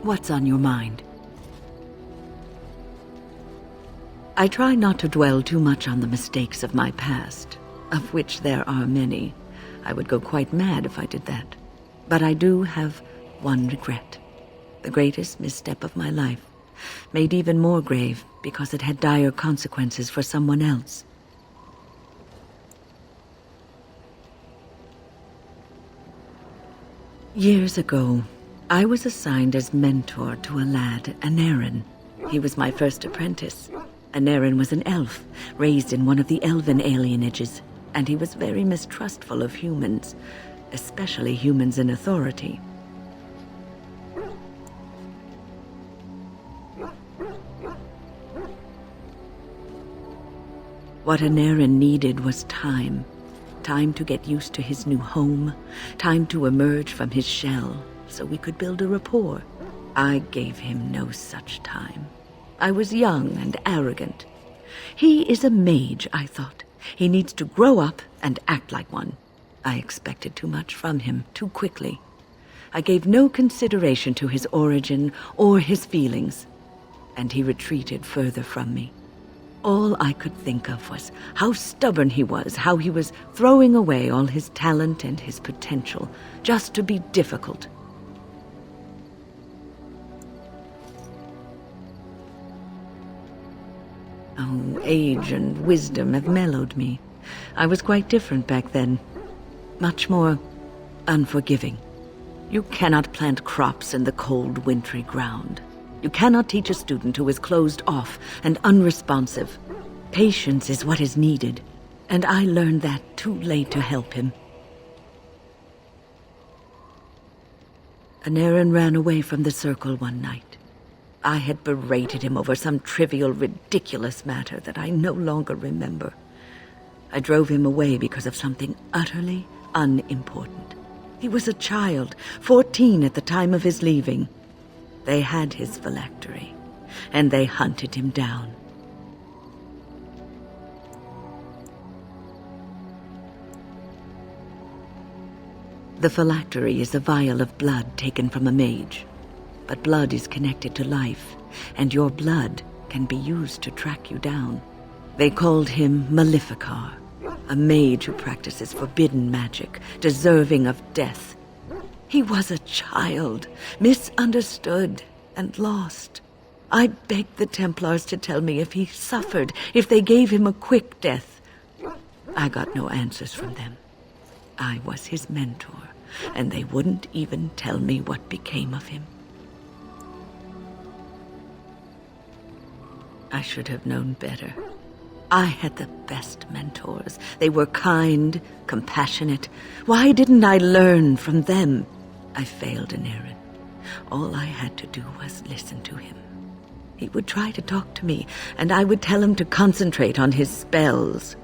What's on your mind? I try not to dwell too much on the mistakes of my past, of which there are many. I would go quite mad if I did that. But I do have one regret. The greatest misstep of my life, made even more grave because it had dire consequences for someone else. Years ago, I was assigned as mentor to a lad, Denerim. He was my first apprentice. Denerim was an elf, raised in one of the elven alienages, and he was very mistrustful of humans, especially humans in authority. What Denerim needed was time. Time to get used to his new home, time to emerge from his shell, so we could build a rapport. I gave him no such time. I was young and arrogant. He is a mage, I thought. He needs to grow up and act like one. I expected too much from him too quickly. I gave no consideration to his origin or his feelings, and he retreated further from me. All I could think of was how stubborn he was, how he was throwing away all his talent and his potential just to be difficult. Oh, age and wisdom have mellowed me. I was quite different back then. Much more unforgiving. You cannot plant crops in the cold, wintry ground. You cannot teach a student who is closed off and unresponsive. Patience is what is needed, and I learned that too late to help him. Denerim ran away from the circle one night. I had berated him over some trivial, ridiculous matter that I no longer remember. I drove him away because of something utterly unimportant. He was a child, 14 at the time of his leaving. They had his phylactery, and they hunted him down. The phylactery is a vial of blood taken from a mage. But blood is connected to life, and your blood can be used to track you down. They called him Maleficar, a mage who practices forbidden magic, deserving of death. He was a child, misunderstood and lost. I begged the Templars to tell me if he suffered, if they gave him a quick death. I got no answers from them. I was his mentor, and they wouldn't even tell me what became of him. I should have known better. I had the best mentors. They were kind, compassionate. Why didn't I learn from them? I failed Denerim. All I had to do was listen to him. He would try to talk to me, and I would tell him to concentrate on his spells.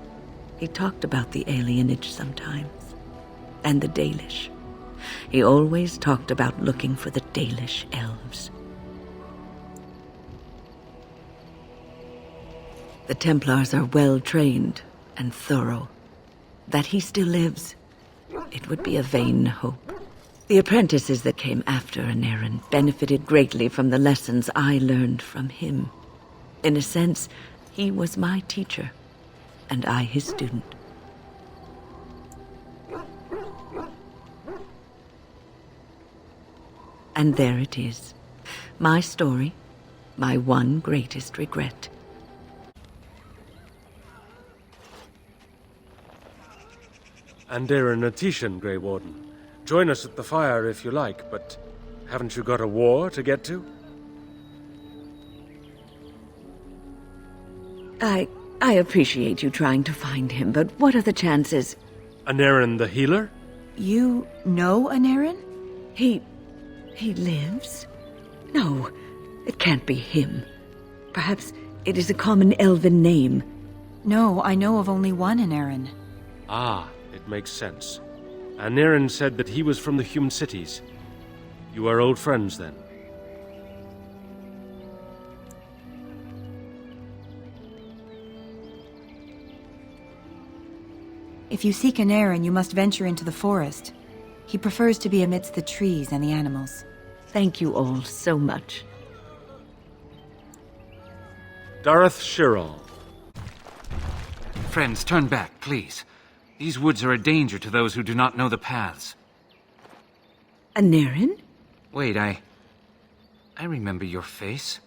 He talked about the alienage sometimes, and the Dalish. He always talked about looking for the Dalish elves. The Templars are well-trained and thorough. That he still lives, it would be a vain hope. The apprentices that came after Denerim benefited greatly from the lessons I learned from him. In a sense, he was my teacher, and I his student. And there it is. My story, my one greatest regret. Andera Natishan, Grey Warden. Join us at the fire if you like, but haven't you got a war to get to? I appreciate you trying to find him, but what are the chances? Denerim the healer? You know Denerim? He lives? No, it can't be him. Perhaps it is a common elven name. No, I know of only one Denerim. Ah, it makes sense. Denerim said that he was from the human cities. You are old friends, then? If you seek Denerim, you must venture into the forest. He prefers to be amidst the trees and the animals. Thank you all so much. Dareth Shirral. Friends, turn back, please. These woods are a danger to those who do not know the paths. Nerin? Wait, I remember your face.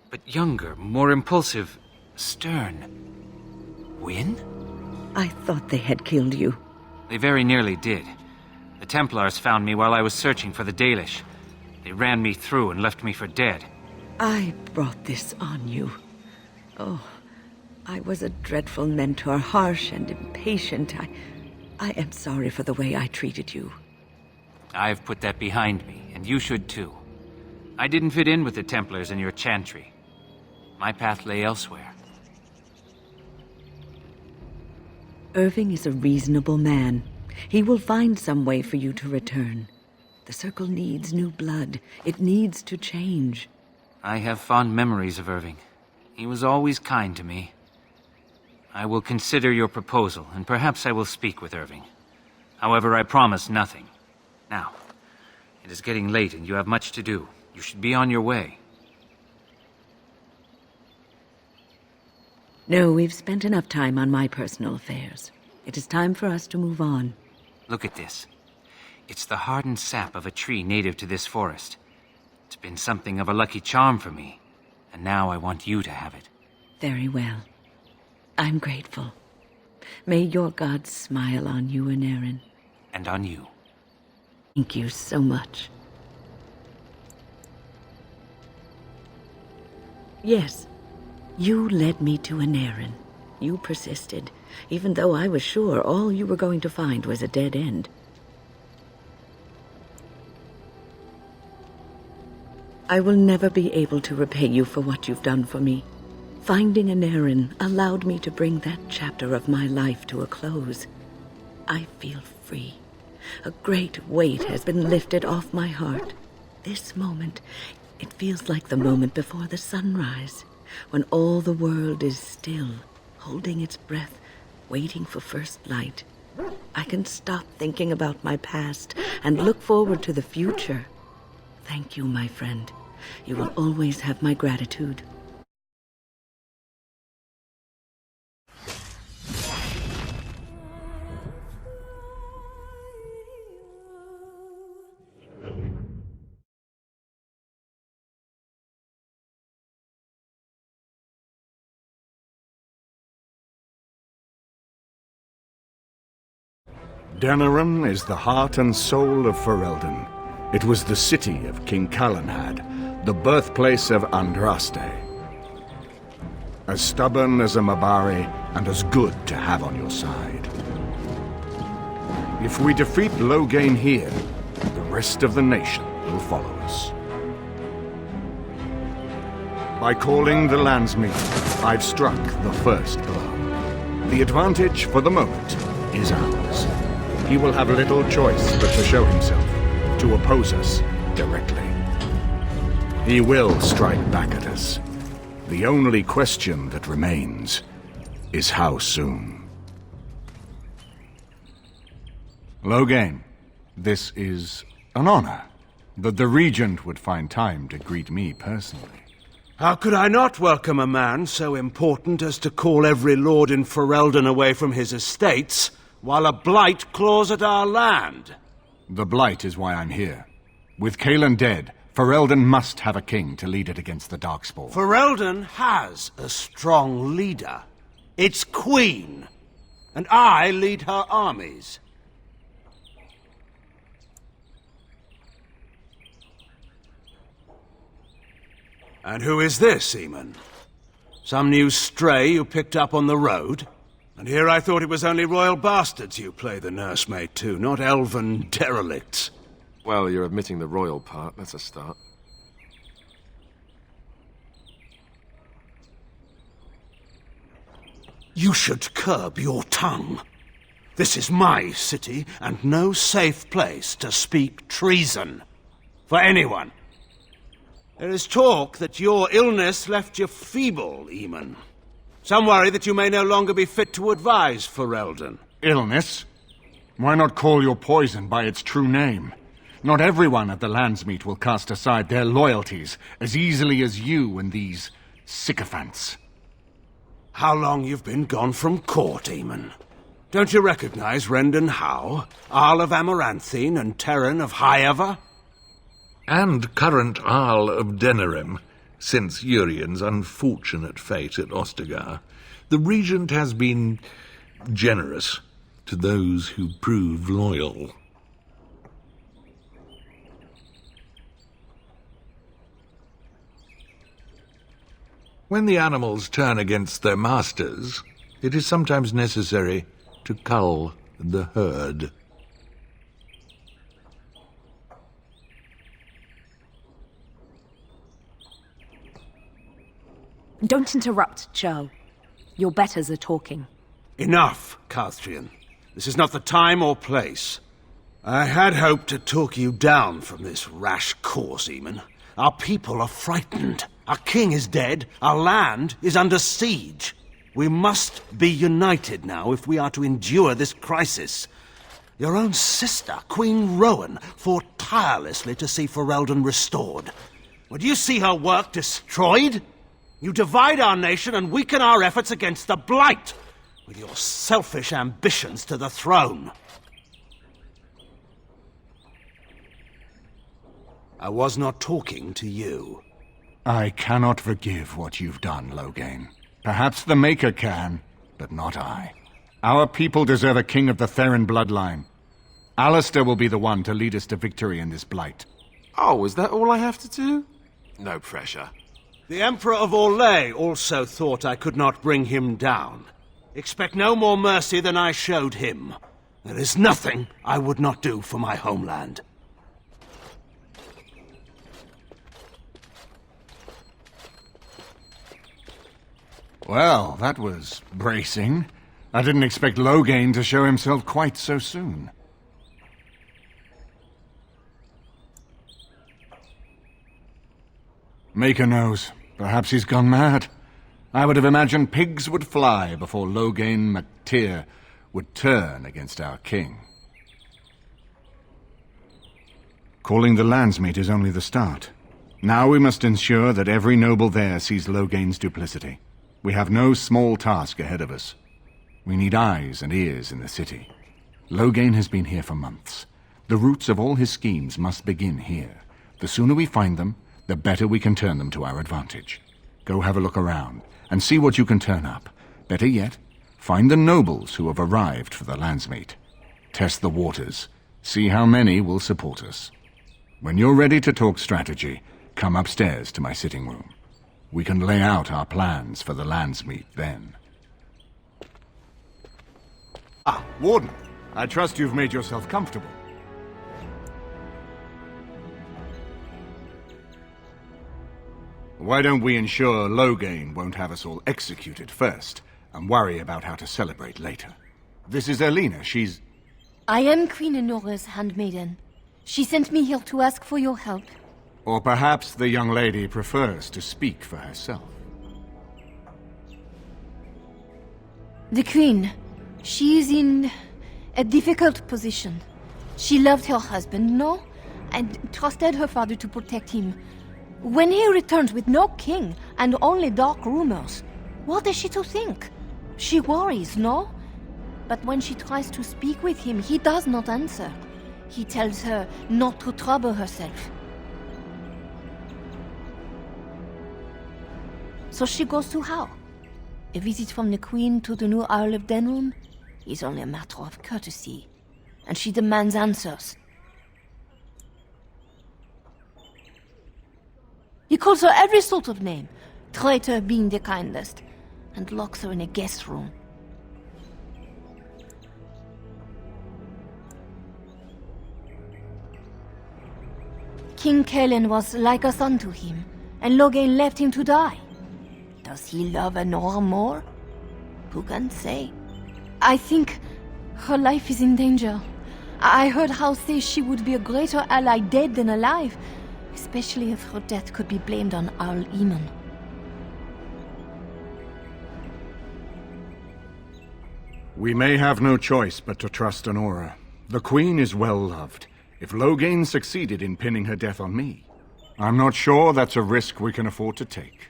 But younger, more impulsive, stern. Wynn? I thought they had killed you. They very nearly did. The Templars found me while I was searching for the Dalish. They ran me through and left me for dead. I brought this on you. Oh, I was a dreadful mentor, harsh and impatient. I am sorry for the way I treated you. I've put that behind me, and you should too. I didn't fit in with the Templars in your chantry. My path lay elsewhere. Irving is a reasonable man. He will find some way for you to return. The Circle needs new blood. It needs to change. I have fond memories of Irving. He was always kind to me. I will consider your proposal, and perhaps I will speak with Irving. However, I promise nothing. Now, it is getting late and you have much to do. You should be on your way. No, we've spent enough time on my personal affairs. It is time for us to move on. Look at this. It's the hardened sap of a tree native to this forest. It's been something of a lucky charm for me, and now I want you to have it. Very well. I'm grateful. May your gods smile on you, Denerim. And on you. Thank you so much. Yes, you led me to Denerim. You persisted, even though I was sure all you were going to find was a dead end. I will never be able to repay you for what you've done for me. Finding Denerim allowed me to bring that chapter of my life to a close. I feel free. A great weight has been lifted off my heart. This moment, it feels like the moment before the sunrise, when all the world is still, holding its breath, waiting for first light. I can stop thinking about my past and look forward to the future. Thank you, my friend. You will always have my gratitude. Denerim is the heart and soul of Ferelden. It was the city of King Calenhad, the birthplace of Andraste. As stubborn as a Mabari, and as good to have on your side. If we defeat Loghain here, the rest of the nation will follow us. By calling the landsmeet, I've struck the first blow. The advantage, for the moment, is ours. He will have little choice but to show himself, to oppose us directly. He will strike back at us. The only question that remains is how soon. Loghain, this is an honor, that the Regent would find time to greet me personally. How could I not welcome a man so important as to call every lord in Ferelden away from his estates, while a blight claws at our land? The blight is why I'm here. With Kieran dead, Ferelden must have a king to lead it against the Darkspawn. Ferelden has a strong leader. Its queen. And I lead her armies. And who is this, Eamon? Some new stray you picked up on the road? And here I thought it was only royal bastards you play the nursemaid to, not elven derelicts. Well, you're admitting the royal part. That's a start. You should curb your tongue. This is my city, and no safe place to speak treason. For anyone. There is talk that your illness left you feeble, Eamon. Some worry that you may no longer be fit to advise Ferelden. Illness? Why not call your poison by its true name? Not everyone at the Landsmeet will cast aside their loyalties as easily as you and these sycophants. How long you've been gone from court, Eamon? Don't you recognize Rendon Howe, Arl of Amaranthine and Terran of Highever? And current Arl of Denerim, since Urien's unfortunate fate at Ostagar. The Regent has been generous to those who prove loyal. When the animals turn against their masters, it is sometimes necessary to cull the herd. Don't interrupt, Joe. Your betters are talking. Enough, Carthrian. This is not the time or place. I had hoped to talk you down from this rash course, Eamon. Our people are frightened. Our king is dead. Our land is under siege. We must be united now if we are to endure this crisis. Your own sister, Queen Rowan, fought tirelessly to see Ferelden restored. Would you see her work destroyed? You divide our nation and weaken our efforts against the Blight, with your selfish ambitions to the throne. I was not talking to you. I cannot forgive what you've done, Loghain. Perhaps the Maker can, but not I. Our people deserve a king of the Theron bloodline. Alistair will be the one to lead us to victory in this Blight. Oh, is that all I have to do? No pressure. The Emperor of Orlais also thought I could not bring him down. Expect no more mercy than I showed him. There is nothing I would not do for my homeland. Well, that was bracing. I didn't expect Loghain to show himself quite so soon. Maker knows. Perhaps he's gone mad. I would have imagined pigs would fly before Loghain MacTyr would turn against our king. Calling the Landsmeet is only the start. Now we must ensure that every noble there sees Loghain's duplicity. We have no small task ahead of us. We need eyes and ears in the city. Loghain has been here for months. The roots of all his schemes must begin here. The sooner we find them, the better we can turn them to our advantage. Go have a look around, and see what you can turn up. Better yet, find the nobles who have arrived for the Landsmeet. Test the waters. See how many will support us. When you're ready to talk strategy, come upstairs to my sitting room. We can lay out our plans for the Landsmeet then. Ah, Warden. I trust you've made yourself comfortable. Why don't we ensure Loghain won't have us all executed first, and worry about how to celebrate later? This is Elena. She's... I am Queen Enora's handmaiden. She sent me here to ask for your help. Or perhaps the young lady prefers to speak for herself. The Queen. She is in a difficult position. She loved her husband, no? And trusted her father to protect him. When he returns with no king and only dark rumors, what is she to think? She worries, no? But when she tries to speak with him, he does not answer. He tells her not to trouble herself. So she goes to how? A visit from the Queen to the new Earl of Denerim is only a matter of courtesy, and she demands answers. He calls her every sort of name, traitor being the kindest, and locks her in a guest room. King Kieran was like a son to him, and Loghain left him to die. Does he love Enora more? Who can say? I think her life is in danger. I heard Howe say she would be a greater ally dead than alive, especially if her death could be blamed on Earl Eamon. We may have no choice but to trust Enora. The Queen is well loved, If Loghain succeeded in pinning her death on me, I'm not sure that's a risk we can afford to take.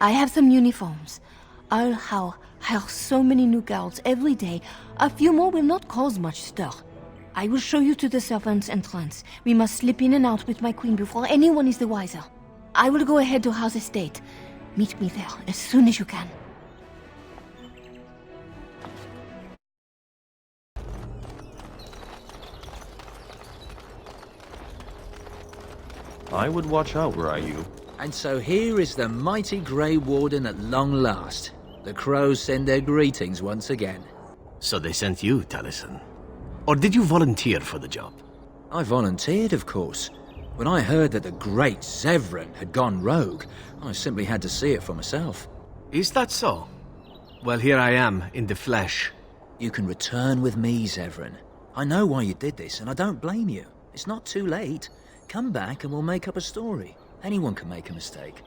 I have some uniforms. I'll hire so many new guards every day. A few more will not cause much stir. I will show you to the servants' entrance. We must slip in and out with my queen before anyone is the wiser. I will go ahead to House Estate. Meet me there as soon as you can. I would watch out were I you. And so here is the mighty Grey Warden at long last. The crows send their greetings once again. So they sent you, Taliesin? Or did you volunteer for the job? I volunteered, of course. When I heard that the great Zevran had gone rogue, I simply had to see it for myself. Is that so? Well, here I am, in the flesh. You can return with me, Zevran. I know why you did this, and I don't blame you. It's not too late. Come back and we'll make up a story. Anyone can make a mistake.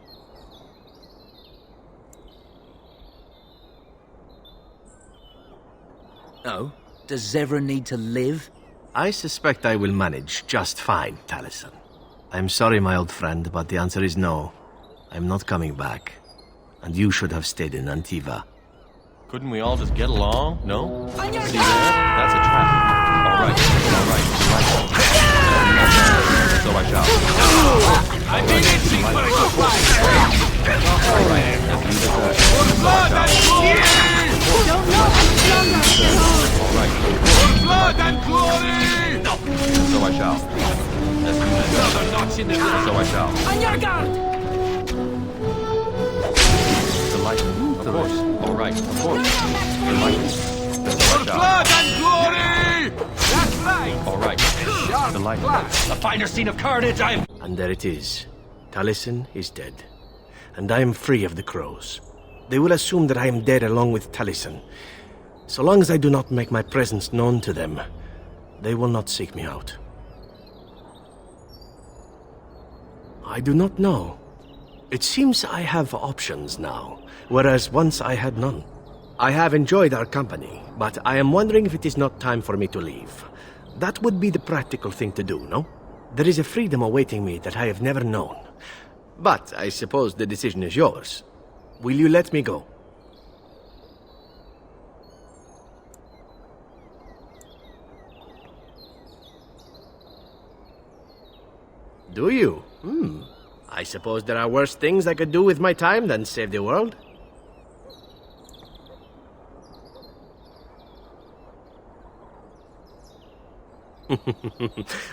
Oh? Does Zevran need to live? I suspect I will manage just fine, Taliesin. I'm sorry, my old friend, but the answer is no. I'm not coming back. And you should have stayed in Antiva. Couldn't we all just get along? No? See that? That's a trap. Alright. So I shall. I mean it, see what I can find. Alright. For blood and glory! Don't know any longer. Alright. For blood and glory! So I shall. Let's do this. Another notch in the eye. So I shall. On your guard! The light. Of course. Alright. Of course. The light. For blood and glory! That's right! Alright. The light. The finer scene of carnage I've... And there it is. Taliesin is dead. And I am free of the crows. They will assume that I am dead along with Taliesin. So long as I do not make my presence known to them, they will not seek me out. I do not know. It seems I have options now, whereas once I had none. I have enjoyed our company, but I am wondering if it is not time for me to leave. That would be the practical thing to do, no? There is a freedom awaiting me that I have never known. But I suppose the decision is yours. Will you let me go? Do you? I suppose there are worse things I could do with my time than save the world.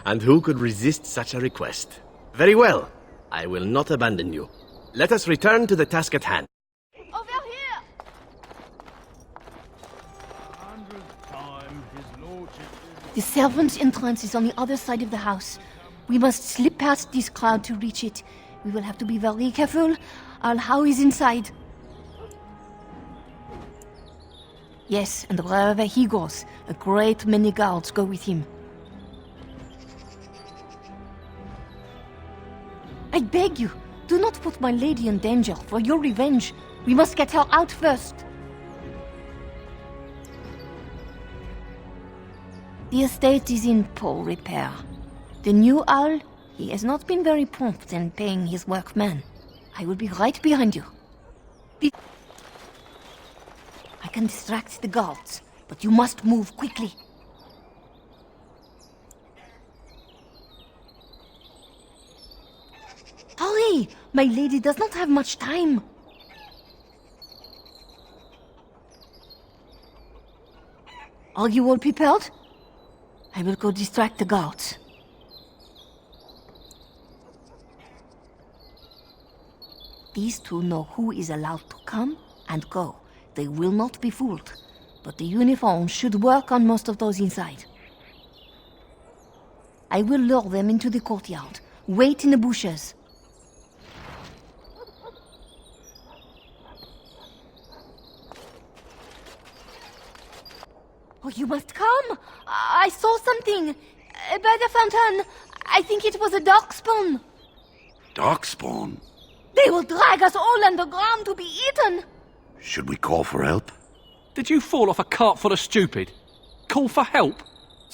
And who could resist such a request? Very well. I will not abandon you. Let us return to the task at hand. Over here! The servants' entrance is on the other side of the house. We must slip past this crowd to reach it. We will have to be very careful. Al-How is inside. Yes, and wherever he goes, a great many guards go with him. I beg you, do not put my lady in danger for your revenge. We must get her out first. The estate is in poor repair. The new owl, he has not been very prompt in paying his workmen. I will be right behind you. I can distract the guards, but you must move quickly. Hurry! My lady does not have much time. Are you all prepared? I will go distract the guards. These two know who is allowed to come and go. They will not be fooled. But the uniform should work on most of those inside. I will lure them into the courtyard. Wait in the bushes. Oh, you must come! I saw something! By the fountain! I think it was a darkspawn! Darkspawn? They will drag us all underground to be eaten! Should we call for help? Did you fall off a cart full of stupid? Call for help?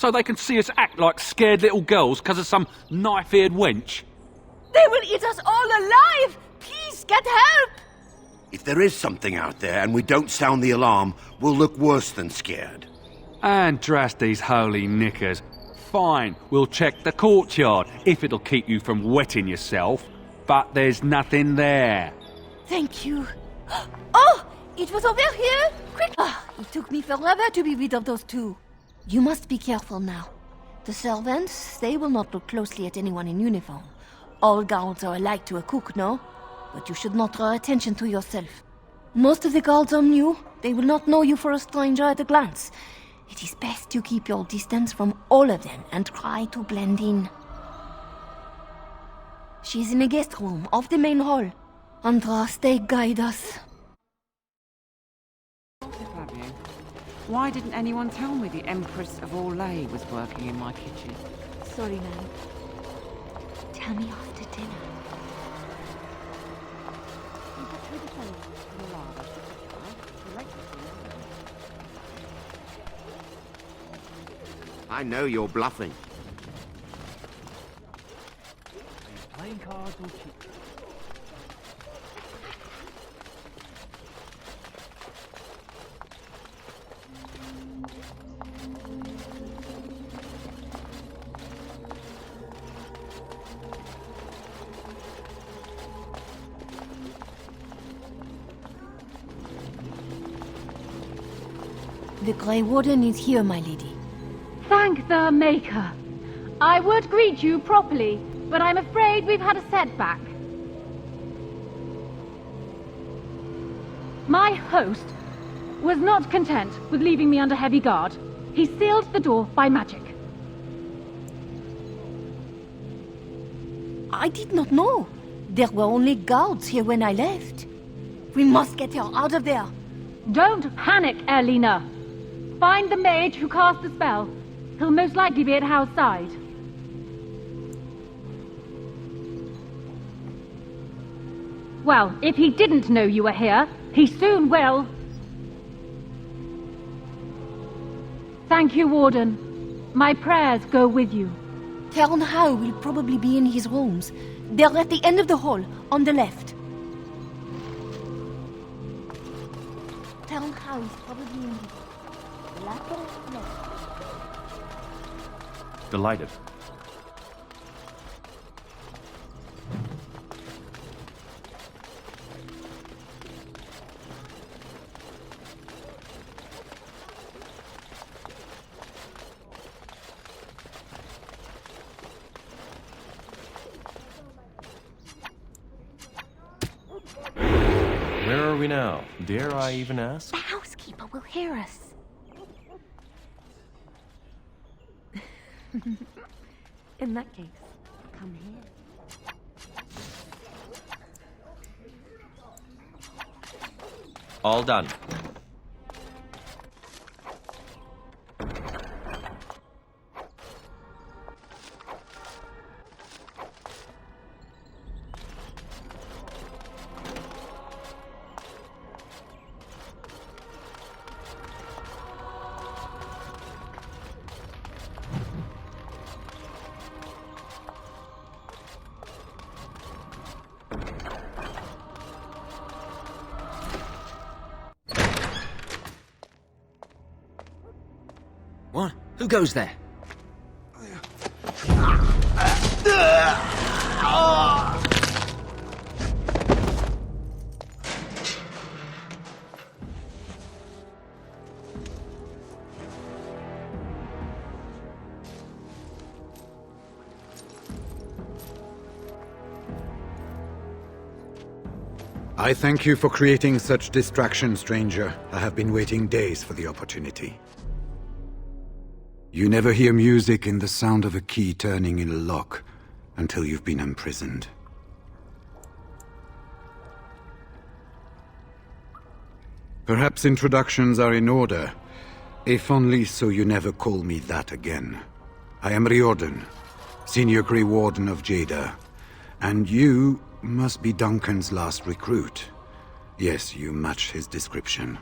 So they can see us act like scared little girls because of some knife-eared wench? They will eat us all alive! Please, get help! If there is something out there and we don't sound the alarm, we'll look worse than scared. And drast these holy knickers. Fine, we'll check the courtyard, if it'll keep you from wetting yourself. But there's nothing there. Thank you. Oh! It was over here! Quick! Oh, it took me forever to be rid of those two. You must be careful now. The servants, they will not look closely at anyone in uniform. All guards are alike to a cook, no? But you should not draw attention to yourself. Most of the guards are new. They will not know you for a stranger at a glance. It is best to keep your distance from all of them and try to blend in. She is in a guest room off the main hall. Andraste, guide us. Why didn't anyone tell me the Empress of Orlais was working in my kitchen? Sorry, ma'am. Tell me after dinner. I know you're bluffing. Playing cards or cheat? The Grey Warden is here, my lady. Thank the Maker. I would greet you properly, but I'm afraid we've had a setback. My host was not content with leaving me under heavy guard. He sealed the door by magic. I did not know. There were only guards here when I left. We must get her out of there. Don't panic, Erlina. Find the mage who cast the spell. He'll most likely be at Hal's side. Well, if he didn't know you were here, he soon will. Thank you, Warden. My prayers go with you. Count Howe will probably be in his rooms. They're at the end of the hall, on the left. Count Howe is probably in the latter left. Delighted. Where are we now? Dare I even ask? The housekeeper will hear us. In that case, come here. All done. What? Who goes there? I thank you for creating such distraction, stranger. I have been waiting days for the opportunity. You never hear music in the sound of a key turning in a lock until you've been imprisoned. Perhaps introductions are in order, if only so you never call me that again. I am Riordan, Senior Grey Warden of WWAJD, and you must be Duncan's last recruit. Yes, you match his description.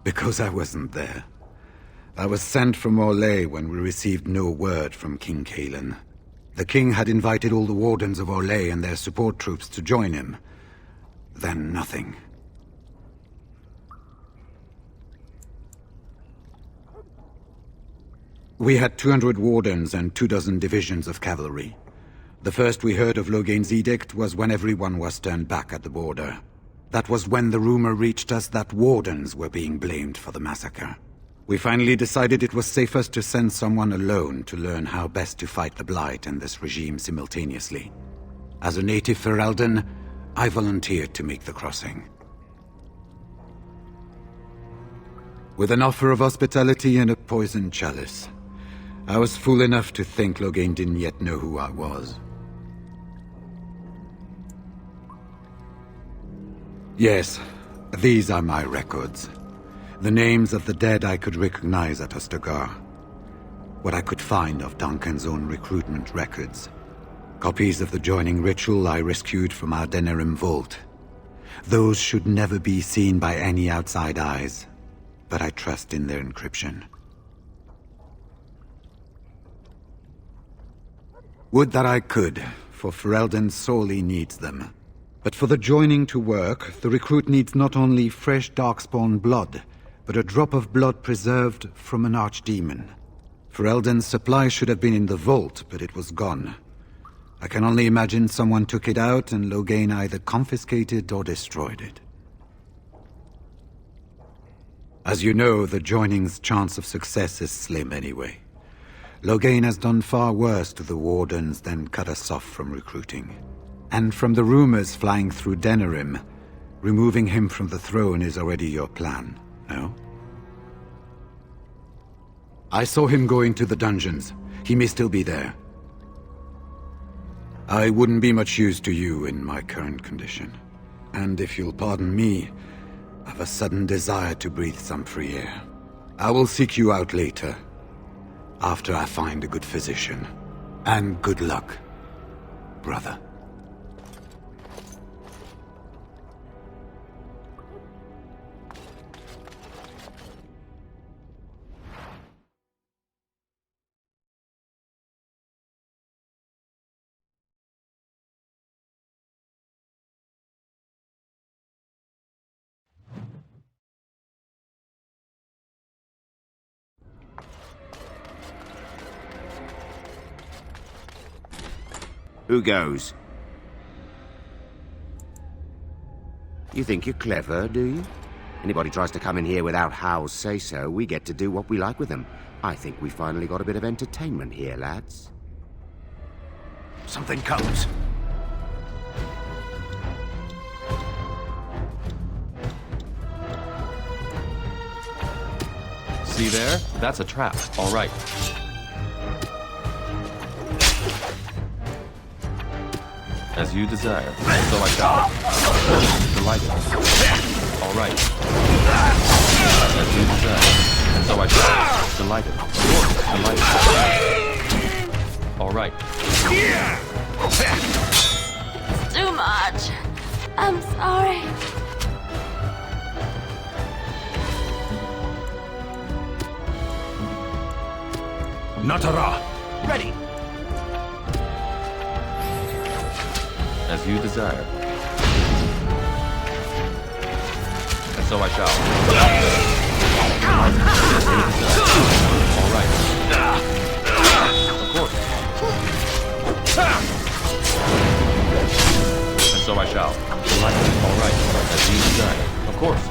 Because I wasn't there. I was sent from Orlais when we received no word from King Kieran. The king had invited all the wardens of Orlais and their support troops to join him. Then nothing. We had 200 wardens and 24 divisions of cavalry. The first we heard of Logain's edict was when everyone was turned back at the border. That was when the rumor reached us that wardens were being blamed for the massacre. We finally decided it was safest to send someone alone to learn how best to fight the Blight and this regime simultaneously. As a native Ferelden, I volunteered to make the crossing. With an offer of hospitality and a poisoned chalice, I was fool enough to think Logain didn't yet know who I was. Yes, these are my records. The names of the dead I could recognize at Ostagar. What I could find of Duncan's own recruitment records. Copies of the joining ritual I rescued from our Denerim vault. Those should never be seen by any outside eyes, but I trust in their encryption. Would that I could, for Ferelden sorely needs them. But for the joining to work, the recruit needs not only fresh darkspawn blood, but a drop of blood preserved from an archdemon. Ferelden's supply should have been in the vault, but it was gone. I can only imagine someone took it out and Logain either confiscated or destroyed it. As you know, the joining's chance of success is slim anyway. Logain has done far worse to the Wardens than cut us off from recruiting. And from the rumors flying through Denerim, removing him from the throne is already your plan, no? I saw him going to the dungeons. He may still be there. I wouldn't be much use to you in my current condition. And if you'll pardon me, I've a sudden desire to breathe some free air. I will seek you out later, after I find a good physician. And good luck, brother. Who goes? You think you're clever, do you? Anybody tries to come in here without Hal's say-so, we get to do what we like with them. I think we finally got a bit of entertainment here, lads. Something comes. See there? That's a trap. All right. As you desire, so I shall. Delighted. All right. As you desire, so I shall. Delighted. Delighted. All right. It's too much. I'm sorry. Natara! Ready! As you desire. And so I shall. All right. Of course. And so I shall. All right. As you desire. Of course.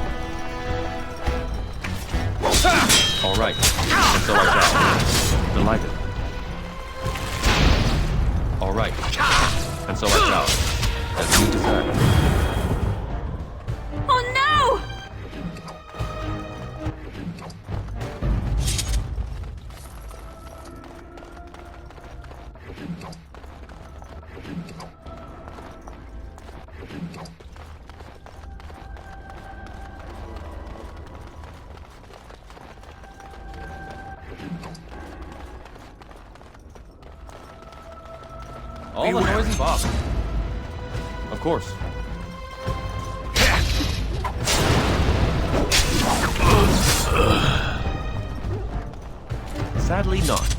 All right. And so I shall. Delighted. All right. And so I shall. As you desire. Oh no! All the noise and Bob. Of course. Sadly not.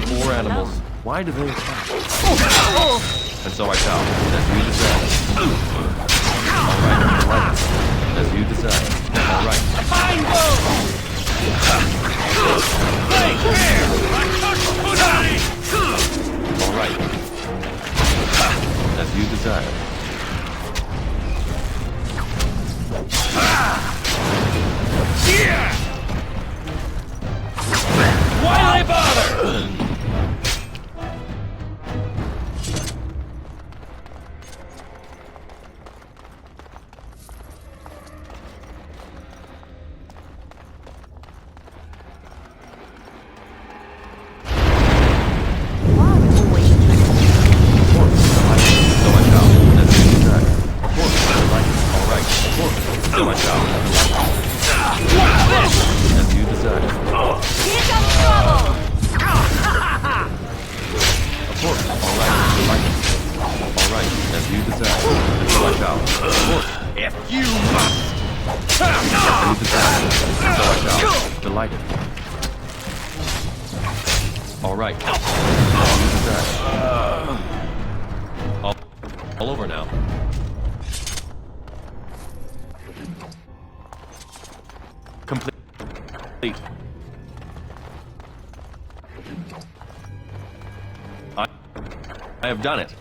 Poor animals. Why do they attack? And so I shall, as you desire. Alright, as you desire. Alright. Fine blow! Alright. As you desire. Why bother? All over now. Complete. I have done it.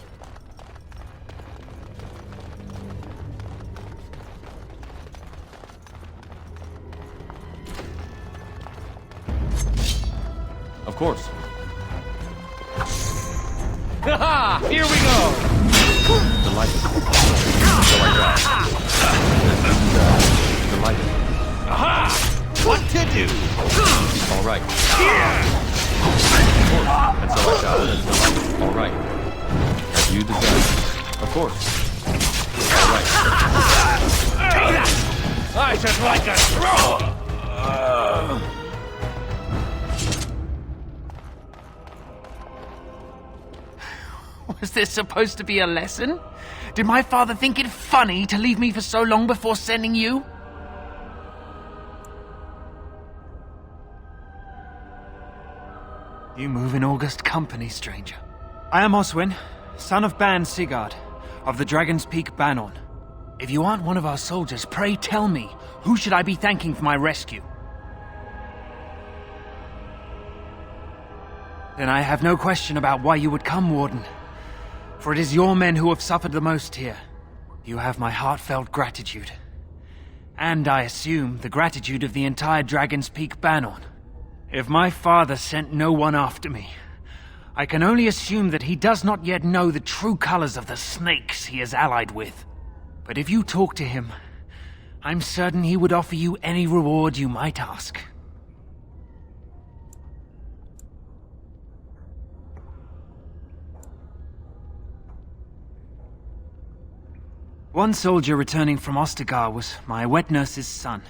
Of course. Haha! Here we go! Delighted. So I die. Delighted. Aha! What to do? All right. And so I shall. All right. As you desire. Of course. All right. I just like a throw! Was this supposed to be a lesson? Did my father think it funny to leave me for so long before sending you? You move in august company, stranger. I am Oswin, son of Ban Sigurd, of the Dragon's Peak Banon. If you aren't one of our soldiers, pray tell me, who should I be thanking for my rescue? Then I have no question about why you would come, Warden. For it is your men who have suffered the most here. You have my heartfelt gratitude. And I assume the gratitude of the entire Dragon's Peak Banon. If my father sent no one after me, I can only assume that he does not yet know the true colors of the snakes he is allied with. But if you talk to him, I'm certain he would offer you any reward you might ask. One soldier returning from Ostagar was my wet nurse's son.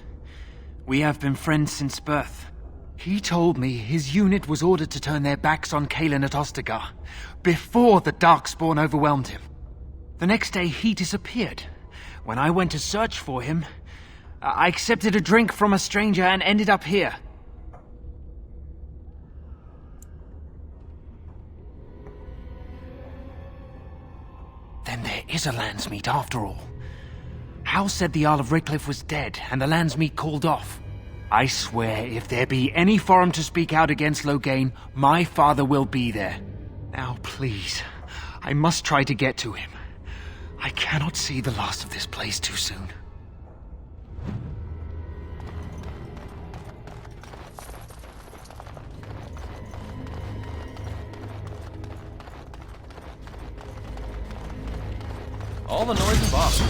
We have been friends since birth. He told me his unit was ordered to turn their backs on Kalen at Ostagar, before the Darkspawn overwhelmed him. The next day he disappeared. When I went to search for him, I accepted a drink from a stranger and ended up here. Then there is a Landsmeet after all. Howe said the Isle of Redcliffe was dead and the Landsmeet called off. I swear if there be any forum to speak out against Loghain, my father will be there. Now please, I must try to get to him. I cannot see the last of this place too soon. All the noise and boss.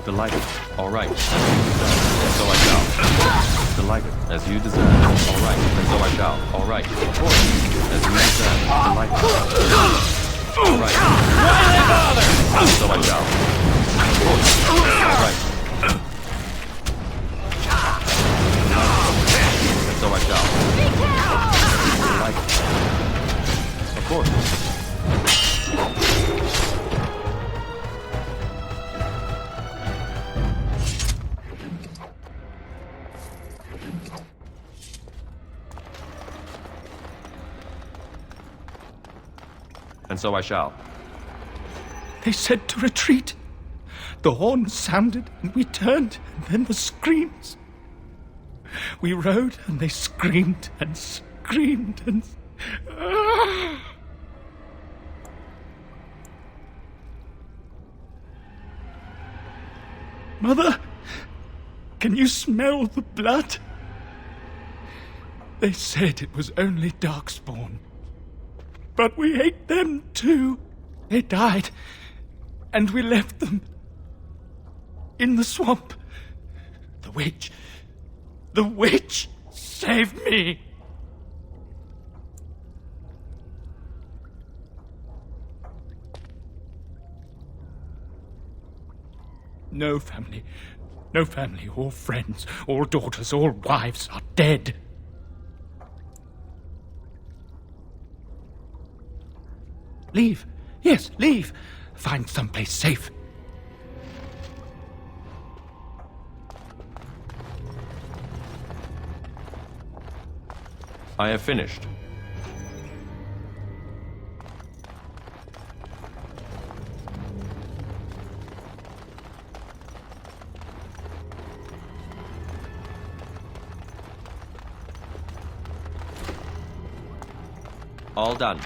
Delighted. All right. So I shall. Delighted. As you desire. All right. And so I shall. All right. Of course. As you desire. Delighted. All right. Why bother? So I shall. All right. And so I shall. Like it. Of course. And so I shall. They said to retreat. The horn sounded, and we turned, and then the screams. We rode, and they screamed, and screamed, and... Mother, can you smell the blood? They said it was only Darkspawn. But we ate them too. They died, and we left them in the swamp. The witch saved me. No family, all friends, all daughters, all wives are dead. Leave. Yes, leave. Find someplace safe. I have finished. All done.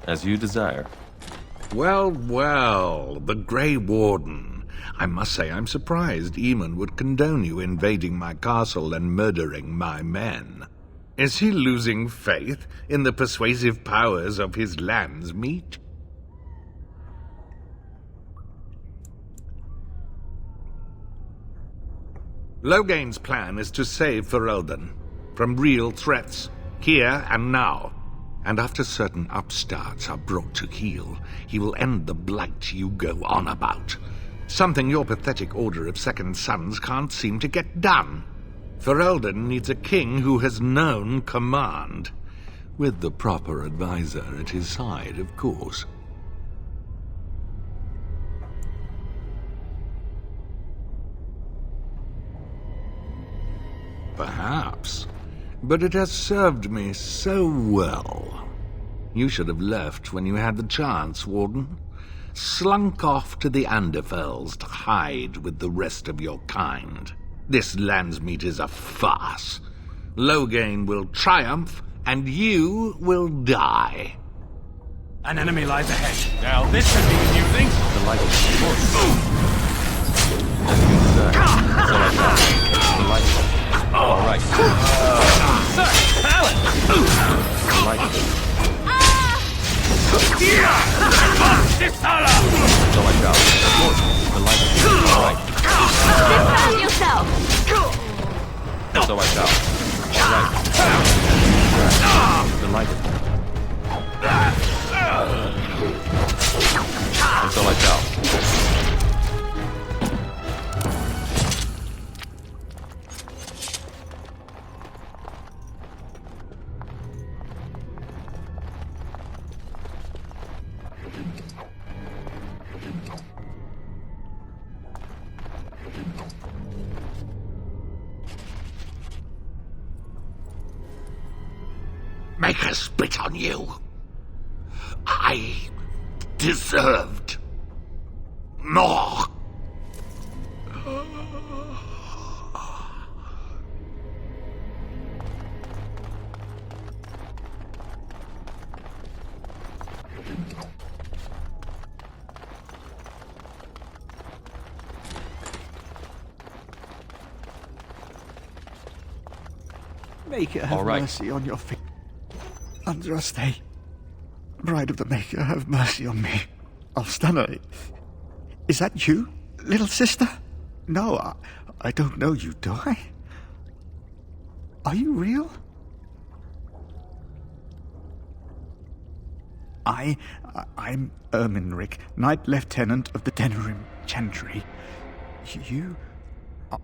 As you desire. Well, well, the Grey Warden. I must say I'm surprised Eamon would condone you invading my castle and murdering my men. Is he losing faith in the persuasive powers of his lamb's meat? Logain's plan is to save Ferelden from real threats, here and now. And after certain upstarts are brought to heel, he will end the blight you go on about. Something your pathetic Order of Second Sons can't seem to get done. Ferelden needs a king who has known command. With the proper advisor at his side, of course. Perhaps. But it has served me so well. You should have left when you had the chance, Warden. Slunk off to the Anderfells to hide with the rest of your kind. This landsmeet is a farce. Logain will triumph, and you will die. An enemy lies ahead. Now this should be amusing. The light is force. As you desire. So I shall. The light. All right. Such talent! Like it. Disala! So I shall. Of course. The light. All right. Defend yourself! So I shall. All right. The light. And so I shall. Make her spit on you. I deserved more. Maker, have mercy on your feet. Andraste, Bride of the Maker, have mercy on me. Alstana, is that you, little sister? No, I don't know you, do I? Are you real? I'm Erminric, Knight Lieutenant of the Denerim Chantry. You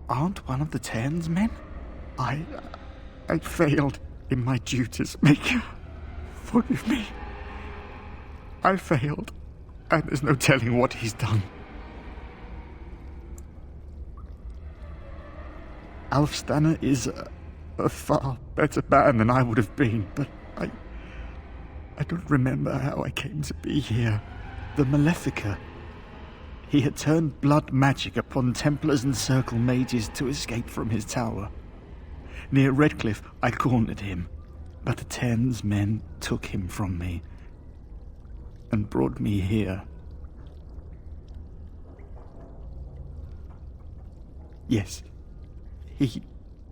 aren't one of the Tern's men? I failed in my duties, Maker. Forgive me. I failed, and there's no telling what he's done. Alfstanner is a far better man than I would have been, but I don't remember how I came to be here. The Malefica. He had turned blood magic upon Templars and Circle mages to escape from his tower. Near Redcliffe, I cornered him, but the Tern's men took him from me and brought me here. Yes, he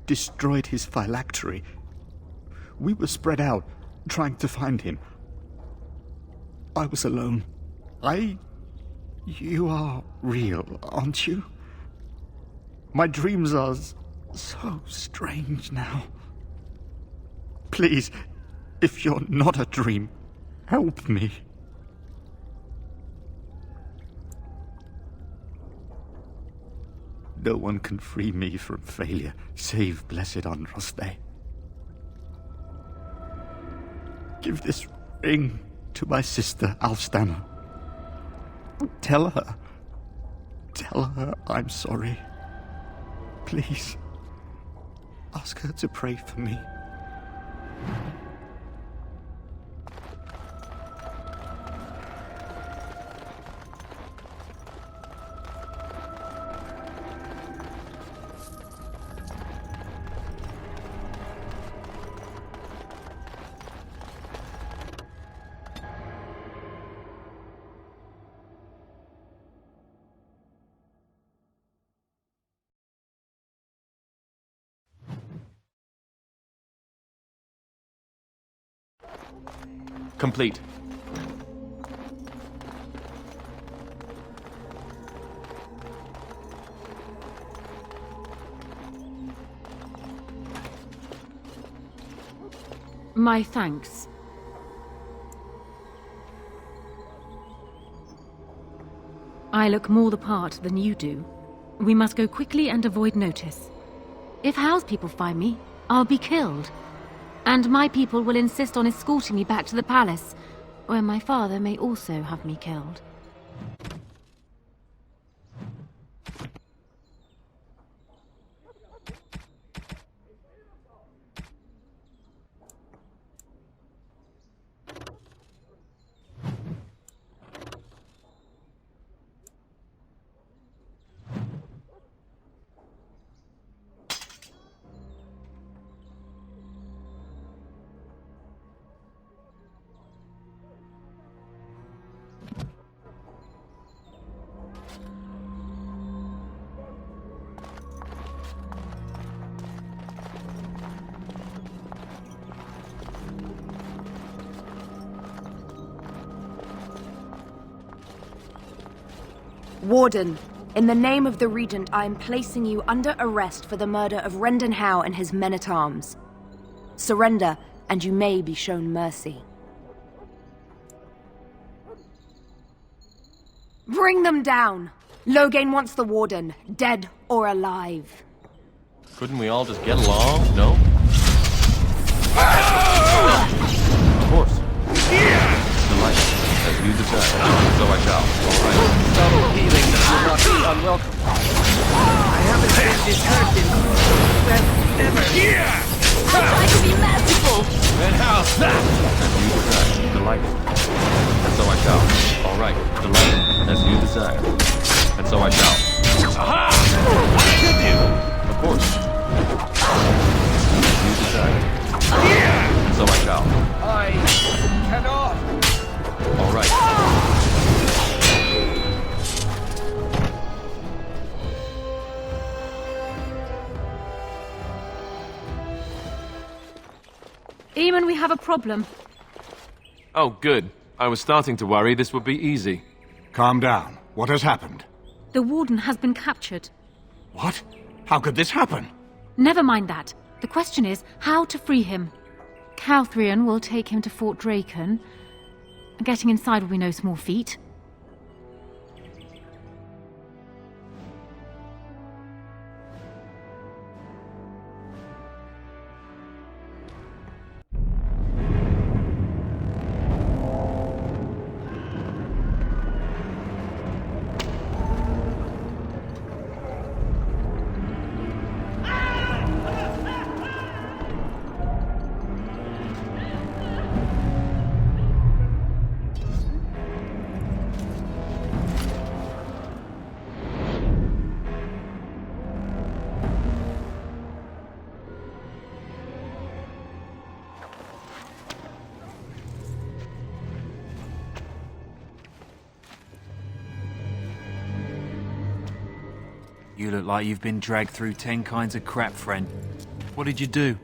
destroyed his phylactery. We were spread out, trying to find him. I was alone. You are real, aren't you? My dreams are so strange now. Please, if you're not a dream, help me. No one can free me from failure, save blessed Andraste. Give this ring to my sister, Alfstanner. Tell her I'm sorry. Please, ask her to pray for me. Complete. My thanks. I look more the part than you do. We must go quickly and avoid notice. If Hal's people find me, I'll be killed. And my people will insist on escorting me back to the palace, where my father may also have me killed. Warden, in the name of the Regent, I am placing you under arrest for the murder of Rendenhau and his men-at-arms. Surrender, and you may be shown mercy. Bring them down! Loghain wants the Warden, dead or alive. Couldn't we all just get along? No? Of course. Delighted. As you desire, so I shall. All right. Subtle healing will not be unwelcome. I haven't been deterred in... well, never. I try to be merciful. Then how's that? As you desire. Delighted. And so I shall. All right. Delighted. As you desire. And so I shall. Aha! What should you? Of course. As you desire. And so I shall. I cannot. All right. Eamon, we have a problem. Oh, good. I was starting to worry this would be easy. Calm down. What has happened? The Warden has been captured. What? How could this happen? Never mind that. The question is how to free him. Calthrian will take him to Fort Draken. Getting inside will be no small feat. You look like you've been dragged through 10 kinds of crap, friend. What did you do?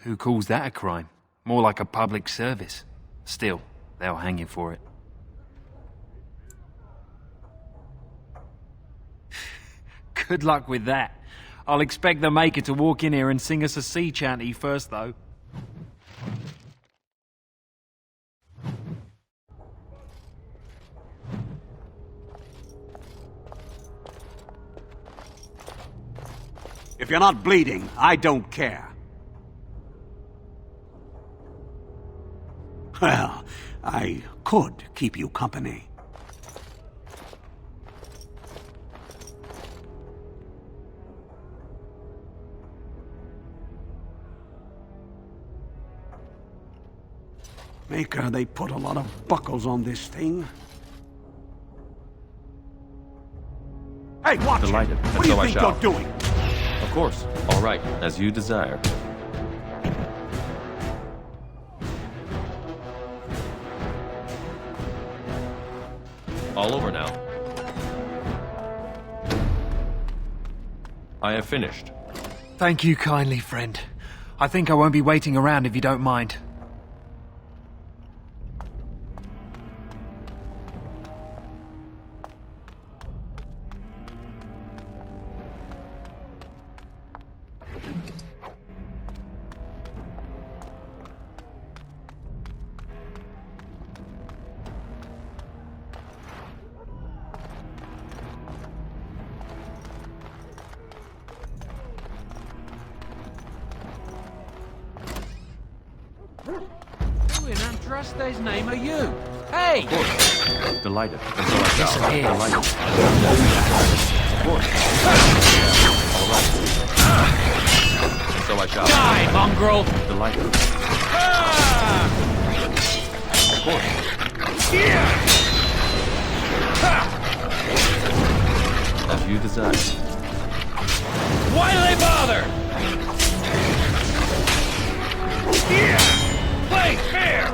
Who calls that a crime? More like a public service. Still, they'll hang you for it. Good luck with that. I'll expect the Maker to walk in here and sing us a sea chanty first, though. If you're not bleeding, I don't care. Well, I could keep you company. Maker, they put a lot of buckles on this thing. Hey, watch it! Delighted, What do you think you're doing? Of course. All right, as you desire. All over now. I have finished. Thank you kindly, friend. I think I won't be waiting around if you don't mind. His name are you? Hey! Of course. Delighted. And so I shall. Listen here. Delighted. Of course. All right. And so I shall. Die, mongrel! Delighted. Of course. As you desire. Why do they bother? Play fair!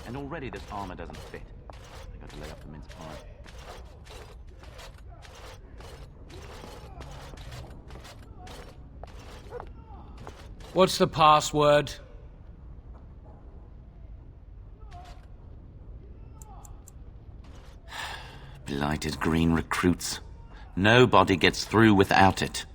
And already this armor doesn't fit. I got to lay up the mince pie. What's the password? Blighted green recruits. Nobody gets through without it.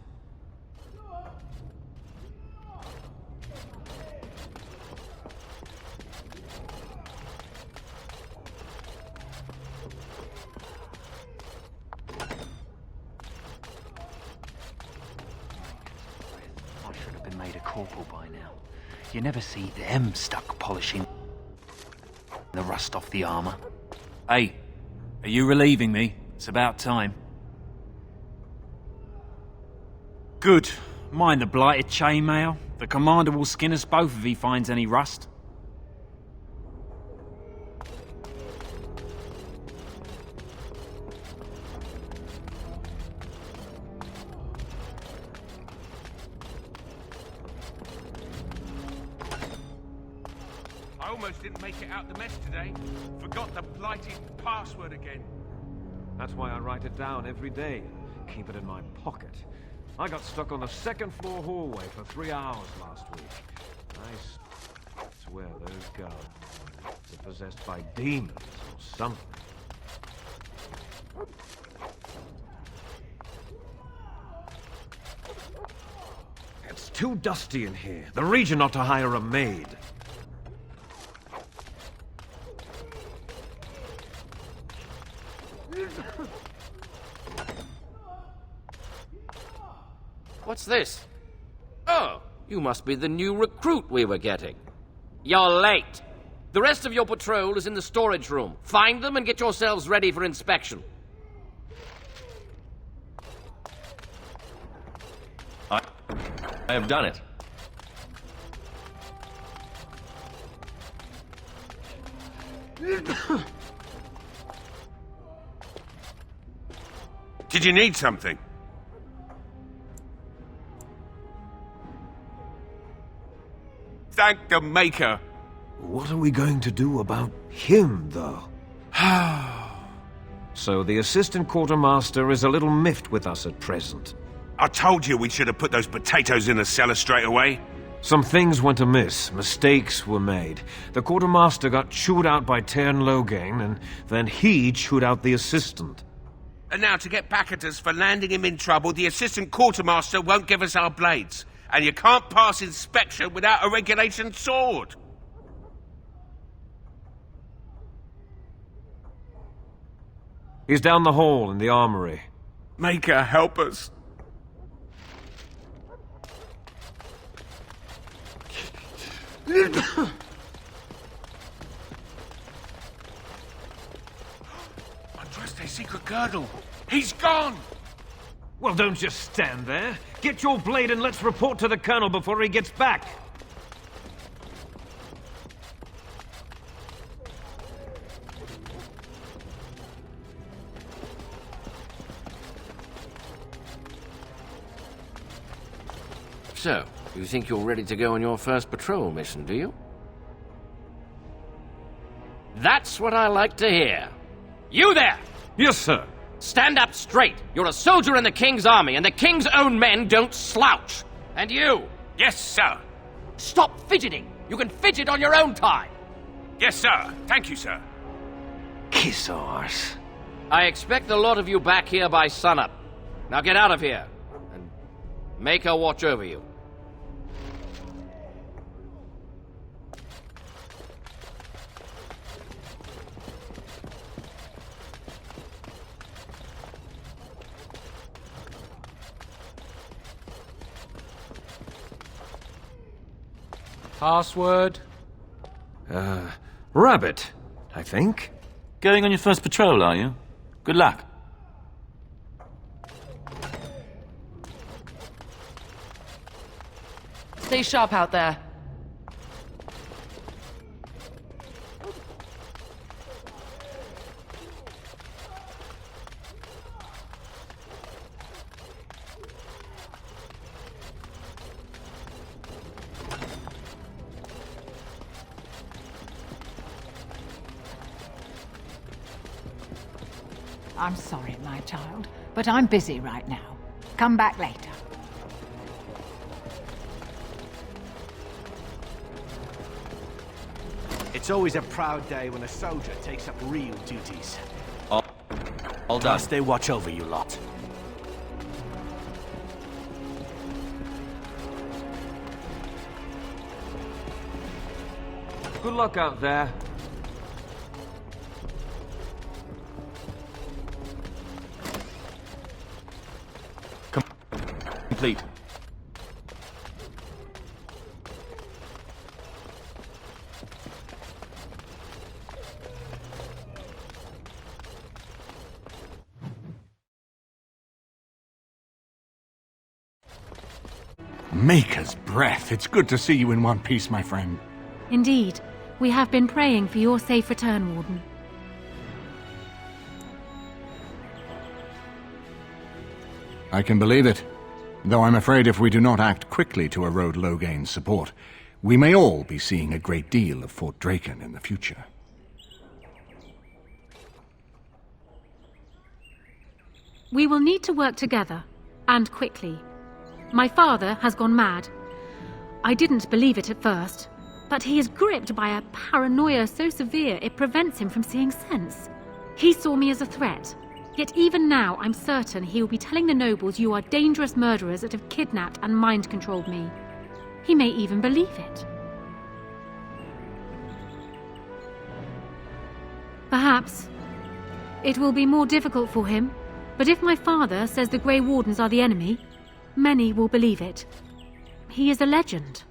You never see them stuck polishing. the rust off the armor. Hey, are you relieving me? It's about time. Good. Mind the blighted chainmail. The commander will skin us both if he finds any rust. I almost didn't make it out the mess today. Forgot the blighted password again. That's why I write it down every day. Keep it in my pocket. I got stuck on the second floor hallway for 3 hours last week. I swear those guards are possessed by demons or something. It's too dusty in here. The Regent ought to hire a maid. What's this? Oh, you must be the new recruit we were getting. You're late. The rest of your patrol is in the storage room. Find them and get yourselves ready for inspection. I have done it. Did you need something? Thank the Maker. What are we going to do about him, though? So the assistant quartermaster is a little miffed with us at present. I told you we should have put those potatoes in the cellar straight away. Some things went amiss. Mistakes were made. The quartermaster got chewed out by Tern Logain, and then he chewed out the assistant. And now to get back at us for landing him in trouble, the assistant quartermaster won't give us our blades. And you can't pass inspection without a regulation sword. He's down the hall in the armory. Maker, help us. I trust a secret girdle. He's gone! Well, don't just stand there. Get your blade and let's report to the Colonel before he gets back. So, you think you're ready to go on your first patrol mission, do you? That's what I like to hear. You there! Yes, sir. Stand up straight. You're a soldier in the King's army, and the King's own men don't slouch. And you? Yes, sir. Stop fidgeting. You can fidget on your own time. Yes, sir. Thank you, sir. Kiss arse. I expect a lot of you back here by sunup. Now get out of here, and make her watch over you. Password? Rabbit, I think. Going on your first patrol, are you? Good luck. Stay sharp out there. I'm sorry, my child, but I'm busy right now. Come back later. It's always a proud day when a soldier takes up real duties. All done. I'll stay watch over you lot. Good luck out there. Complete. Maker's breath. It's good to see you in one piece, my friend. Indeed. We have been praying for your safe return, Warden. I can believe it. Though I'm afraid if we do not act quickly to erode Logain's support, we may all be seeing a great deal of Fort Draken in the future. We will need to work together, and quickly. My father has gone mad. I didn't believe it at first, but he is gripped by a paranoia so severe it prevents him from seeing sense. He saw me as a threat, yet even now I'm certain he will be telling the nobles you are dangerous murderers that have kidnapped and mind-controlled me. He may even believe it. Perhaps. It will be more difficult for him, but if my father says the Grey Wardens are the enemy, many will believe it. He is a legend.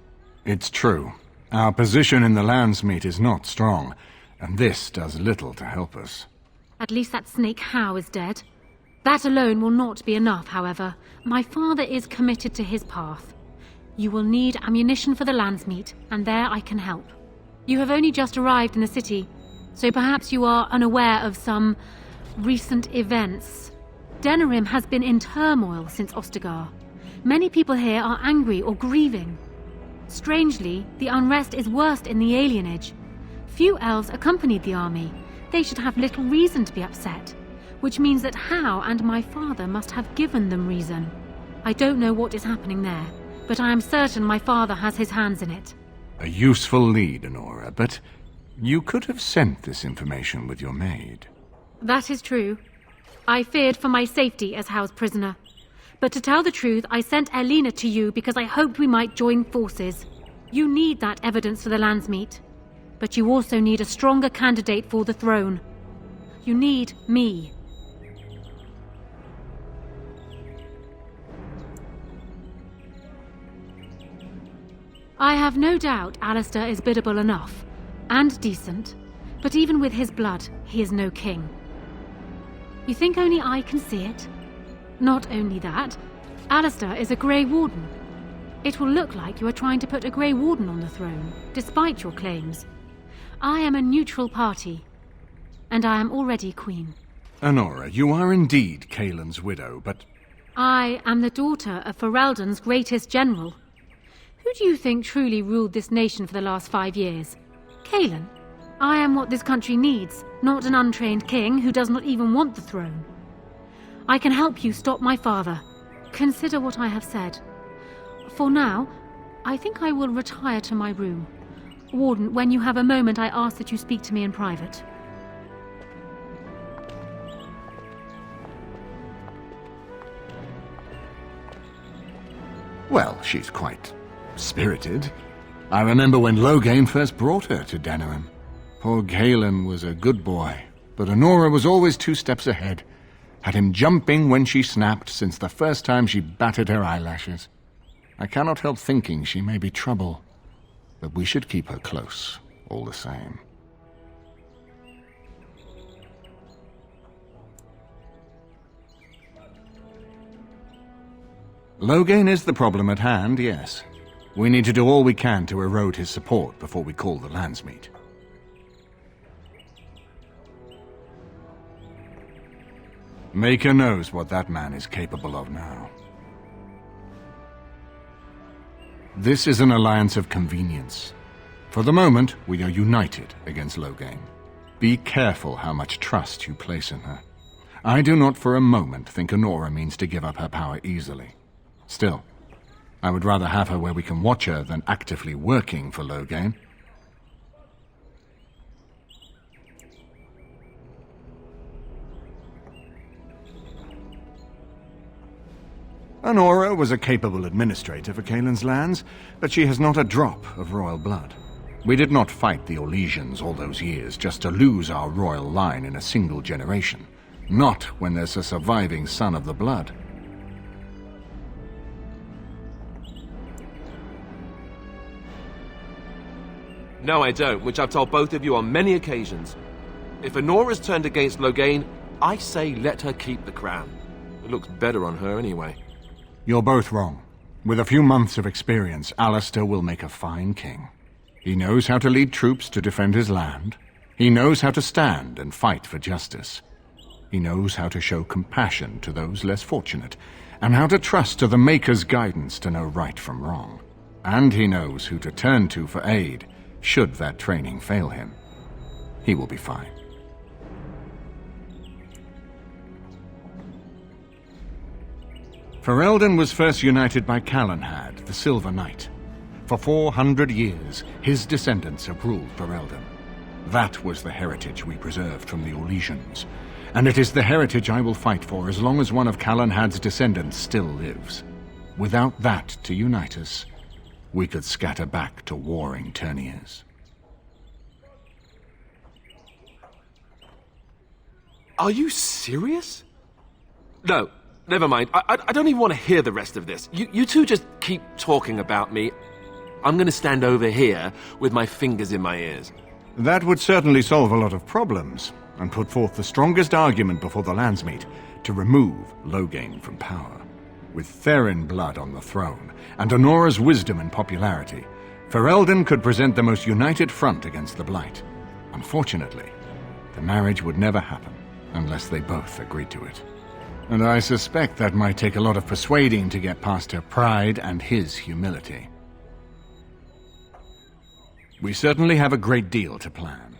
It's true. Our position in the Landsmeet is not strong, and this does little to help us. At least that snake Howe is dead. That alone will not be enough, however. My father is committed to his path. You will need ammunition for the Landsmeet, and there I can help. You have only just arrived in the city, so perhaps you are unaware of some recent events. Denerim has been in turmoil since Ostagar. Many people here are angry or grieving. Strangely, the unrest is worst in the alienage. Few elves accompanied the army. They should have little reason to be upset, which means that Howe and my father must have given them reason. I don't know what is happening there, but I am certain my father has his hands in it. A useful lead, Honora, but you could have sent this information with your maid. That is true. I feared for my safety as Howe's prisoner. But to tell the truth, I sent Elena to you because I hoped we might join forces. You need that evidence for the Landsmeet. But you also need a stronger candidate for the throne. You need me. I have no doubt Alistair is biddable enough, and decent, but even with his blood, he is no king. You think only I can see it? Not only that, Alistair is a Grey Warden. It will look like you are trying to put a Grey Warden on the throne, despite your claims. I am a neutral party, and I am already queen. Honora, you are indeed Kaelin's widow, but... I am the daughter of Ferelden's greatest general. Who do you think truly ruled this nation for the last 5 years? Kieran? I am what this country needs, not an untrained king who does not even want the throne. I can help you stop my father. Consider what I have said. For now, I think I will retire to my room. Warden, when you have a moment, I ask that you speak to me in private. Well, she's quite spirited. I remember when Logain first brought her to Denerim. Poor Galen was a good boy, but Honora was always 2 steps ahead. Had him jumping when she snapped since the first time she batted her eyelashes. I cannot help thinking she may be trouble, but we should keep her close, all the same. Logain is the problem at hand, yes. We need to do all we can to erode his support before we call the Landsmeet. Maker knows what that man is capable of now. This is an alliance of convenience. For the moment, we are united against Logain. Be careful how much trust you place in her. I do not for a moment think Honora means to give up her power easily. Still, I would rather have her where we can watch her than actively working for Logain. Honora was a capable administrator for Kaelin's lands, but she has not a drop of royal blood. We did not fight the Orlesians all those years just to lose our royal line in a single generation. Not when there's a surviving son of the blood. No, I don't, which I've told both of you on many occasions. If Honora's turned against Logain, I say let her keep the crown. It looks better on her anyway. You're both wrong. With a few months of experience, Alistair will make a fine king. He knows how to lead troops to defend his land. He knows how to stand and fight for justice. He knows how to show compassion to those less fortunate, and how to trust to the Maker's guidance to know right from wrong. And he knows who to turn to for aid, should that training fail him. He will be fine. Ferelden was first united by Calenhad, the Silver Knight. For 400 years, his descendants have ruled Ferelden. That was the heritage we preserved from the Orlesians, and it is the heritage I will fight for as long as one of Calenhad's descendants still lives. Without that to unite us, we could scatter back to warring Terniers. Are you serious? No, never mind. I don't even want to hear the rest of this. You two just keep talking about me. I'm going to stand over here with my fingers in my ears. That would certainly solve a lot of problems, and put forth the strongest argument before the Landsmeet to remove Loghain from power. With Therin blood on the throne, and Honora's wisdom and popularity, Ferelden could present the most united front against the Blight. Unfortunately, the marriage would never happen unless they both agreed to it. And I suspect that might take a lot of persuading to get past her pride and his humility. We certainly have a great deal to plan.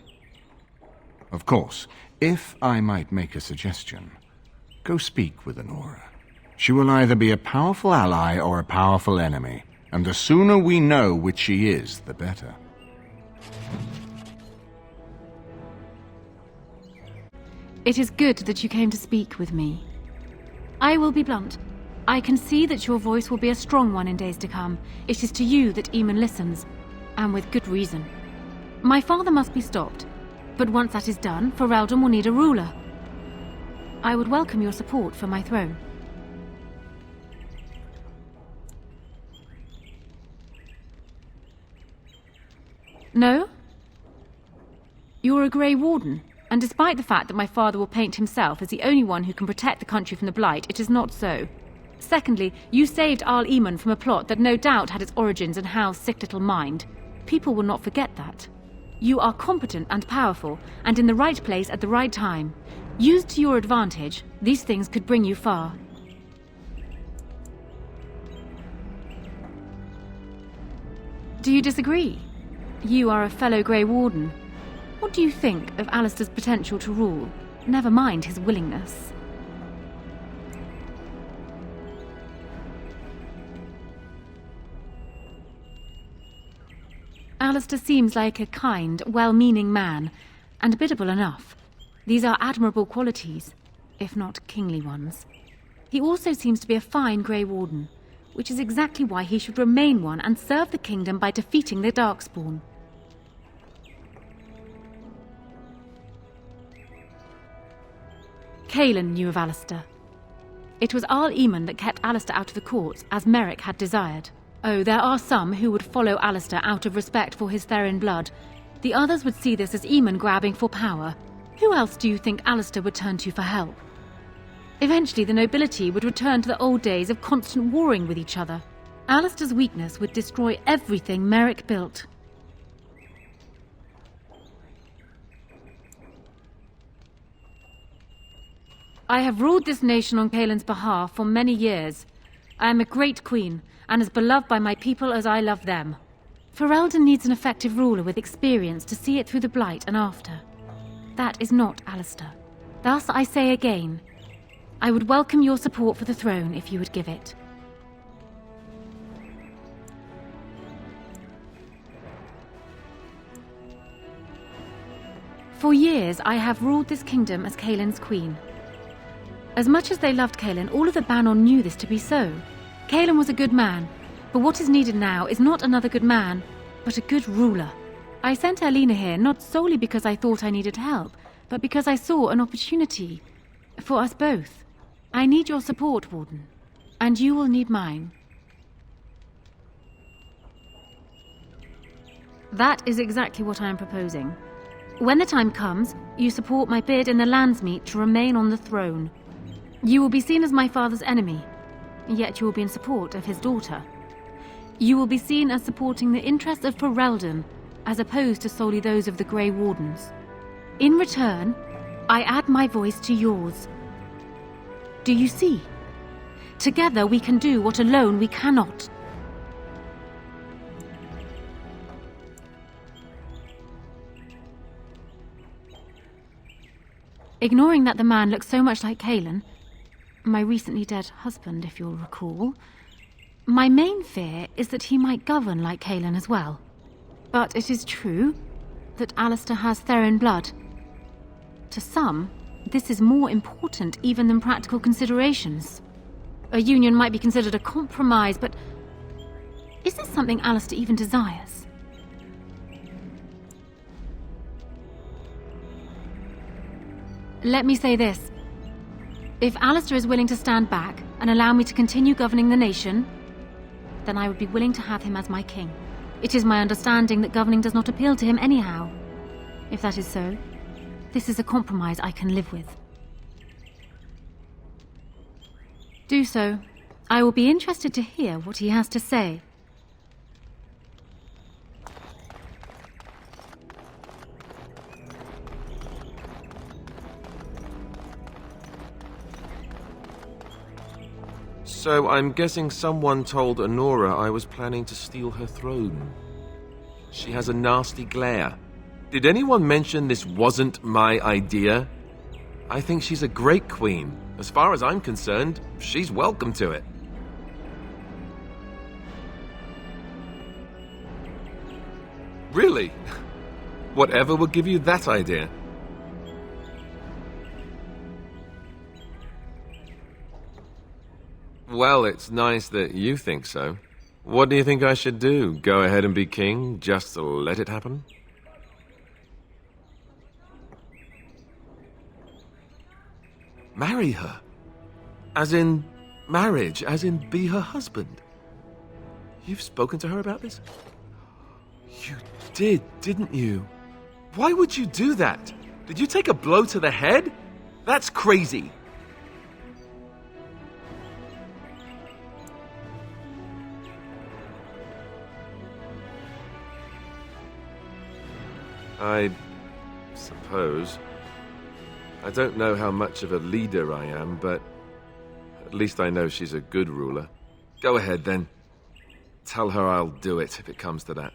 Of course, if I might make a suggestion, go speak with Honora. She will either be a powerful ally or a powerful enemy, and the sooner we know which she is, the better. It is good that you came to speak with me. I will be blunt. I can see that your voice will be a strong one in days to come. It is to you that Eamon listens, and with good reason. My father must be stopped, but once that is done, Ferelden will need a ruler. I would welcome your support for my throne. No? You're a Grey Warden, and despite the fact that my father will paint himself as the only one who can protect the country from the Blight, it is not so. Secondly, you saved Arl Eamon from a plot that no doubt had its origins in Hal's sick little mind. People will not forget that. You are competent and powerful, and in the right place at the right time. Used to your advantage, these things could bring you far. Do you disagree? You are a fellow Grey Warden. What do you think of Alistair's potential to rule? Never mind his willingness. Alistair seems like a kind, well-meaning man, and biddable enough. These are admirable qualities, if not kingly ones. He also seems to be a fine Grey Warden, which is exactly why he should remain one and serve the kingdom by defeating the Darkspawn. Kalen knew of Alistair. It was Arl Eamon that kept Alistair out of the courts, as Merrick had desired. Oh, there are some who would follow Alistair out of respect for his Therin blood. The others would see this as Eamon grabbing for power. Who else do you think Alistair would turn to for help? Eventually, the nobility would return to the old days of constant warring with each other. Alistair's weakness would destroy everything Merrick built. I have ruled this nation on Kalen's behalf for many years. I am a great queen, and as beloved by my people as I love them. Ferelden needs an effective ruler with experience to see it through the Blight and after. That is not Alistair. Thus I say again, I would welcome your support for the throne if you would give it. For years I have ruled this kingdom as Kalen's queen. As much as they loved Kalen, all of the Banon knew this to be so. Kalen was a good man, but what is needed now is not another good man, but a good ruler. I sent Alina here not solely because I thought I needed help, but because I saw an opportunity for us both. I need your support, Warden, and you will need mine. That is exactly what I am proposing. When the time comes, you support my bid in the Landsmeet to remain on the throne. You will be seen as my father's enemy. yet you will be in support of his daughter. You will be seen as supporting the interests of Ferelden, as opposed to solely those of the Grey Wardens. In return, I add my voice to yours. Do you see? Together we can do what alone we cannot. Ignoring that the man looks so much like Kalen, my recently dead husband, if you'll recall, my main fear is that he might govern like Kalen as well. But it is true that Alistair has Theron blood. To some, this is more important even than practical considerations. A union might be considered a compromise, but is this something Alistair even desires? Let me say this. If Alistair is willing to stand back and allow me to continue governing the nation, then I would be willing to have him as my king. It is my understanding that governing does not appeal to him anyhow. If that is so, this is a compromise I can live with. Do so. I will be interested to hear what he has to say. So I'm guessing someone told Honora I was planning to steal her throne. She has a nasty glare. Did anyone mention this wasn't my idea? I think she's a great queen. As far as I'm concerned, she's welcome to it. Really? Whatever will give you that idea? Well, it's nice that you think so. What do you think I should do? Go ahead and be king, just to let it happen? Marry her? As in marriage, as in be her husband? You've spoken to her about this? You did, didn't you? Why would you do that? Did you take a blow to the head? That's crazy. I suppose. I don't know how much of a leader I am, but at least I know she's a good ruler. Go ahead, then. Tell her I'll do it if it comes to that.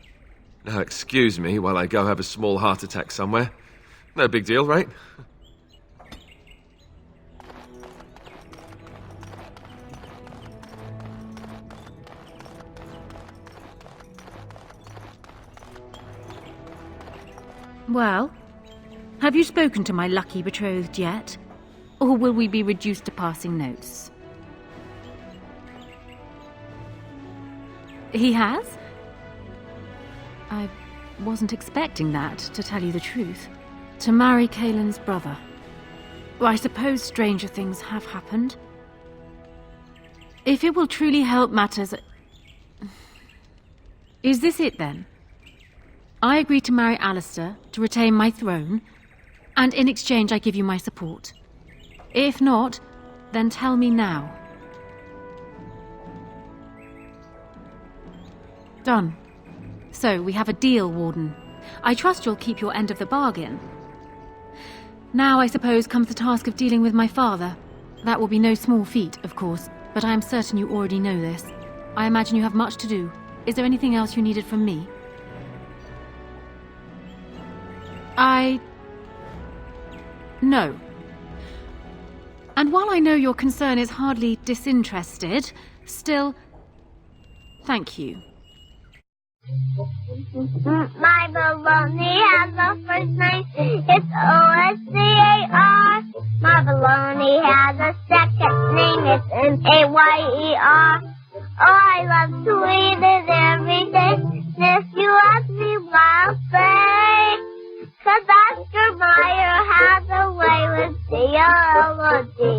Now, excuse me while I go have a small heart attack somewhere. No big deal, right? Well, have you spoken to my lucky betrothed yet? Or will we be reduced to passing notes? He has? I wasn't expecting that, to tell you the truth. To marry Kalen's brother. Well, I suppose stranger things have happened. If it will truly help matters... Is this it, then? I agree to marry Alistair to retain my throne, and in exchange I give you my support. If not, then tell me now. Done. So, we have a deal, Warden. I trust you'll keep your end of the bargain. Now, I suppose, comes the task of dealing with my father. That will be no small feat, of course, but I am certain you already know this. I imagine you have much to do. Is there anything else you needed from me? No. And while I know your concern is hardly disinterested, still, thank you. My baloney has a first name, it's O-S-C-A-R. My baloney has a second name, it's M-A-Y-E-R. Oh, I love to eat it every day. And if you ask me why, I'll say, 'cause Oscar Mayer has a way with C-O-L-O-D-N-A.